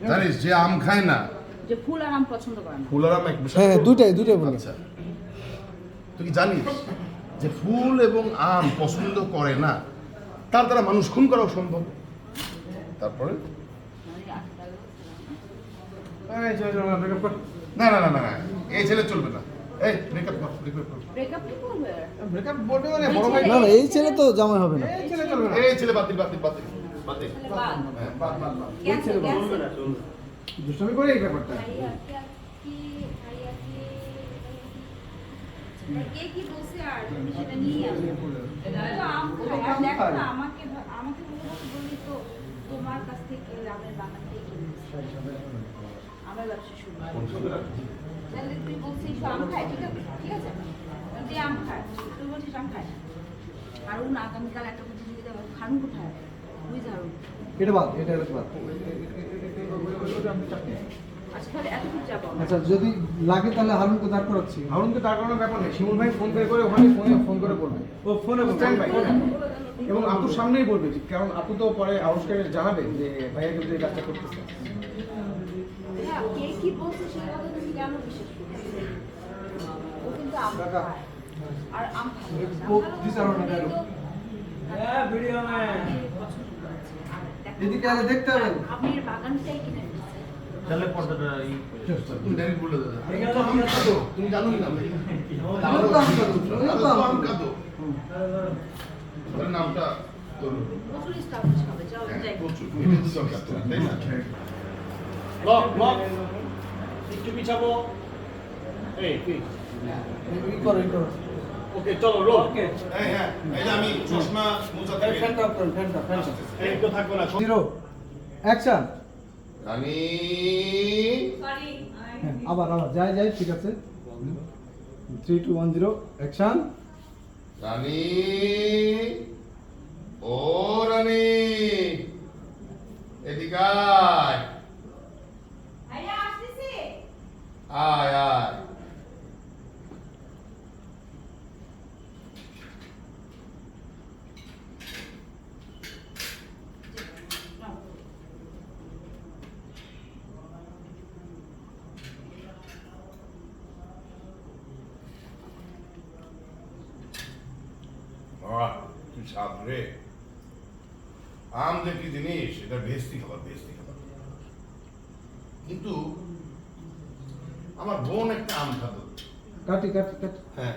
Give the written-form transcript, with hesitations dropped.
জানিস যে আম খায় না, যে ফুল আর আম পছন্দ করে না। ফুল আর আম এক বিষয়। হ্যাঁ দুইটাই বলে। আচ্ছা, তুই কি জানিস যে ফুল এবং আম পছন্দ করে না, তার দ্বারা মানুষ খুন করাও সম্ভব? তারপরে না না না না না, এই ছেলে চলবে না। এই মেকআপ কর, মেকআপ কর। ব্রেকআপ কি করবে? ব্রেকআপ বলতে মানে বড় ভাই না না এই ছেলে তো জামাই হবে না। এই ছেলে চলবে না। এই ছেলে বাতিল বাতিল বাতিল বাতিল। বাদ। হ্যাঁ, বাদ বাদ বাদ। Cancel cancel. দুষ্টামি করে এই ব্যাপারটা। কে কি বলছে আর তুমি সেটা নিয়ে আসো। তো আম খায় আর দেখো না আমাকে আমাকে বলি তো তোমার কাছ থেকে আমের বাগানটাই কিনেছি। আমার ব্যবসা শুরু। তাহলে তুই বলছিস আম খায়, ঠিক আছে ঠিক আছে, তুই আম খায়, তুই বলছিস আম খায়। হারুন আগামীকাল একটা প্রতিযোগিতা হবে, হারুন কোথায়? বুঝ হারুন। এটা বাদ, এটা বাদ। আচ্ছা তাহলে এতটুকু যাবো আমরা। আচ্ছা যদি লাগে তাহলে হারুনকে দাঁড় করাচ্ছি। হারুনকে তার কোনো ব্যাপার নেই, শিমুল ভাই ফোন করে ওখানে ফোন করে বলবে। ও ফোনে স্ট্যান্ড বাই। এবং আপুর সামনেই বলবে, কারণ আপু তো পরে আউটস্কারে জানাবে যে ভাইয়া কিন্তু এই কাজটা করতেছে। হ্যাঁ, কে কি বলছে সেই কথা তুমি কেন বিশ্বাস করছো? ও কিন্তু আম খায় আর আম খায় না। ও দিশা রওনা গেল। হ্যাঁ ভিডিও আমি পছন্দ করেছি। আর দেখো, এদিকে আগে দেখতে হবে। আমের বাগানটাই কিনে ফেলছে। তাহলে পর্দাটা তুমি ডাইরেক্ট বলে দাও। এখানে তো আম খাদো, তুমি জানোই না ভাই। আমিও তো আম খাদো, আমিও তো আম আম খাদো। খাদো। তাহলে নামটা তোর। প্রচুর স্টাফিশ হবে, চল হ্যাঁ, যাই। প্রচুর। এটা তো দরকার তোর, তাই না? ব্লক ব্লক একটু পিছাবো। এই কি এই করো। ওকে চলো রোল ওকে হ্যাঁ হ্যাঁ, এই যে আমি চশমা মোজা থেকে। ফ্যানটা অফ করুন, ফ্যানটা। এই তো থাকবো না জিরো অ্যাকশন। রানী সরি আবার যাই ঠিক আছে। 3 2 1 0 অ্যাকশন। রানী, ও রানী, এদিকে আয়। ভাইয়া আসতেছি। আয় আয়। বাবা, কি স্বাদ রে! আম যে কি জিনিস, এটা ভেস্তি খাবার। কিন্তু আমার বোন একটা আম খাতো। কাটি। হ্যাঁ,